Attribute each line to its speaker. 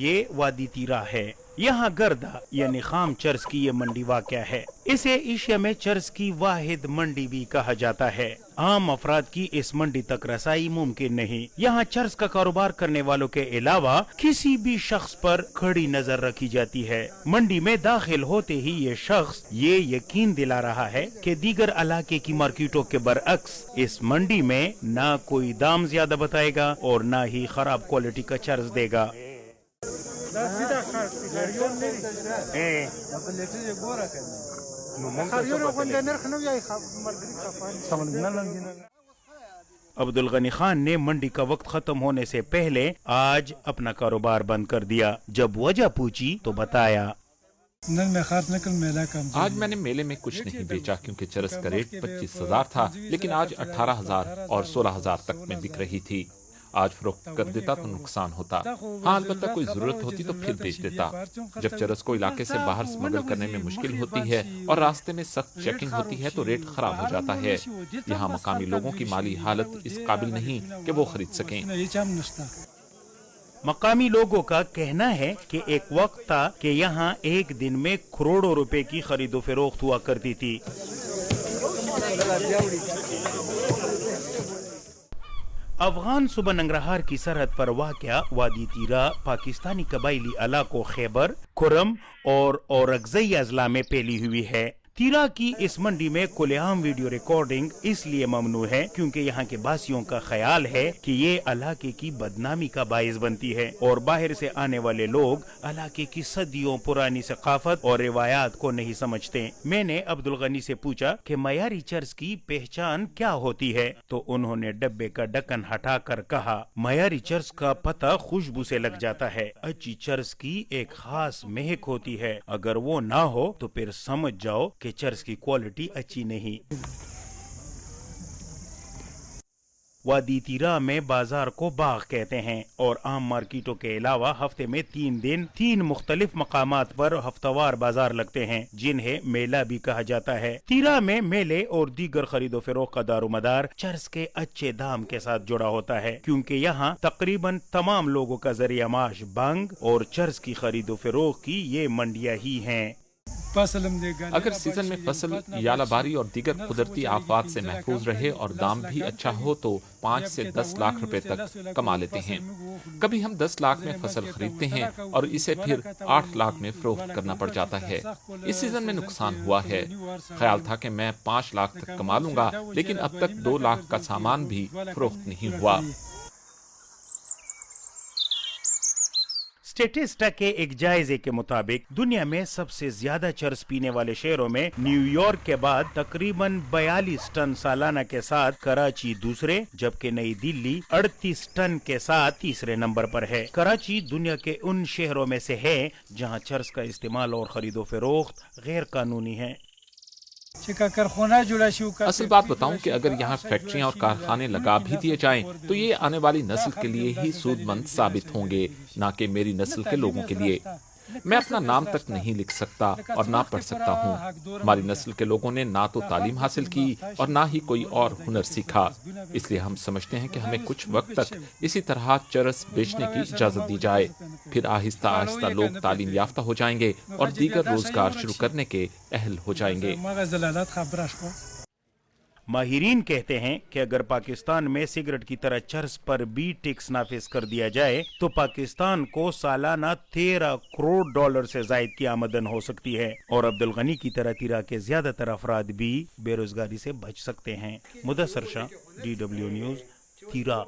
Speaker 1: یہ وادی تیرا ہے. یہاں گردا یعنی خام چرس کی یہ منڈی واقع ہے. اسے ایشیا میں چرس کی واحد منڈی بھی کہا جاتا ہے. عام افراد کی اس منڈی تک رسائی ممکن نہیں. یہاں چرس کا کاروبار کرنے والوں کے علاوہ کسی بھی شخص پر کھڑی نظر رکھی جاتی ہے. منڈی میں داخل ہوتے ہی یہ شخص یہ یقین دلا رہا ہے کہ دیگر علاقے کی مارکیٹوں کے برعکس اس منڈی میں نہ کوئی دام زیادہ بتائے گا اور نہ ہی خراب کوالٹی کا چرس دے گا. عبدالغنی خان نے منڈی کا وقت ختم ہونے سے پہلے آج اپنا کاروبار بند کر دیا. جب وجہ پوچھی تو بتایا
Speaker 2: آج میں نے میلے میں کچھ نہیں بیچا کیونکہ چرس کا ریٹ 25,000 تھا، لیکن آج 18,000 اور 16,000 تک میں بک رہی تھی. آج فروخت کر دیتا تو نقصان ہوتا. ہاں البتہ کوئی ضرورت ہوتی تو پھر بیچ دیتا. جب چرس کو علاقے سے باہر سمگل کرنے میں مشکل ہوتی ہے اور راستے میں سخت چیکنگ ہوتی ہے تو ریٹ خراب ہو جاتا ہے. یہاں مقامی لوگوں کی مالی حالت اس قابل نہیں کہ وہ خرید سکیں.
Speaker 1: مقامی لوگوں کا کہنا ہے کہ ایک وقت تھا کہ یہاں ایک دن میں کروڑوں روپے کی خرید و فروخت ہوا کرتی تھی. افغان صوبہ ننگرہار کی سرحد پر واقع وادی تیرا پاکستانی قبائلی علاقوں خیبر، کھرم اور اورکزئی اضلاع میں پھیلی ہوئی ہے. تیرا کی اس منڈی میں کھلے عام ویڈیو ریکارڈنگ اس لیے ممنوع ہے کیونکہ یہاں کے باسیوں کا خیال ہے کہ یہ علاقے کی بدنامی کا باعث بنتی ہے اور باہر سے آنے والے لوگ علاقے کی صدیوں پرانی ثقافت اور روایات کو نہیں سمجھتے. میں نے عبدالغنی سے پوچھا کہ معیاری چرس کی پہچان کیا ہوتی ہے تو انہوں نے ڈبے کا ڈھکن ہٹا کر کہا معیاری چرس کا پتہ خوشبو سے لگ جاتا ہے. اچھی چرس کی ایک خاص مہک ہوتی ہے، اگر وہ نہ ہو تو پھر سمجھ جاؤ کہ چرس کی کوالٹی اچھی نہیں. وادی تیرا میں بازار کو باغ کہتے ہیں اور عام مارکیٹوں کے علاوہ ہفتے میں 3 دن 3 مختلف مقامات پر ہفتہ وار بازار لگتے ہیں جنہیں میلہ بھی کہا جاتا ہے. تیرا میں میلے اور دیگر خرید و فروخت کا دار و مدار چرس کے اچھے دام کے ساتھ جڑا ہوتا ہے کیونکہ یہاں تقریباً تمام لوگوں کا ذریعہ معاش بنگ اور چرس کی خرید و فروخت کی یہ منڈیاں ہی ہیں.
Speaker 2: اگر سیزن میں فصل یالہ باری اور دیگر قدرتی آفات سے محفوظ رہے اور دام بھی اچھا ہو تو 5 سے 10 لاکھ روپے تک کما لیتے ہیں. کبھی ہم 10 لاکھ میں فصل خریدتے ہیں اور اسے پھر 8 لاکھ میں فروخت کرنا پڑ جاتا ہے. اس سیزن میں نقصان ہوا ہے. خیال تھا کہ میں 5 لاکھ تک کما لوں گا لیکن اب تک 2 لاکھ کا سامان بھی فروخت نہیں ہوا.
Speaker 1: اسٹیٹسٹا کے ایک جائزے کے مطابق دنیا میں سب سے زیادہ چرس پینے والے شہروں میں نیو یارک کے بعد تقریباً 42 ٹن سالانہ کے ساتھ کراچی دوسرے جبکہ نئی دلی 38 ٹن کے ساتھ تیسرے نمبر پر ہے. کراچی دنیا کے ان شہروں میں سے ہے جہاں چرس کا استعمال اور خرید و فروخت غیر قانونی ہے.
Speaker 2: اصل بات بتاؤں کہ اگر یہاں فیکٹریاں اور کارخانے لگا بھی دیے جائیں تو یہ آنے والی نسل کے لیے ہی سود مند ثابت ہوں گے، نہ کہ میری نسل کے لوگوں کے لیے. میں اپنا نام تک نہیں لکھ سکتا اور نہ پڑھ سکتا ہوں. ہماری نسل کے لوگوں نے نہ تو تعلیم حاصل کی اور نہ ہی کوئی اور ہنر سیکھا. اس لیے ہم سمجھتے ہیں کہ ہمیں کچھ وقت تک اسی طرح چرس بیچنے کی اجازت دی جائے، پھر آہستہ آہستہ لوگ تعلیم یافتہ ہو جائیں گے اور دیگر روزگار شروع کرنے کے اہل ہو جائیں گے.
Speaker 1: ماہرین کہتے ہیں کہ اگر پاکستان میں سگریٹ کی طرح چرس پر بھی ٹیکس نافذ کر دیا جائے تو پاکستان کو سالانہ 13 کروڑ ڈالر سے زائد کی آمدن ہو سکتی ہے اور عبدالغنی کی طرح تیرا کے زیادہ تر افراد بھی بے روزگاری سے بچ سکتے ہیں. مدثر شاہ، DW نیوز، تیرا.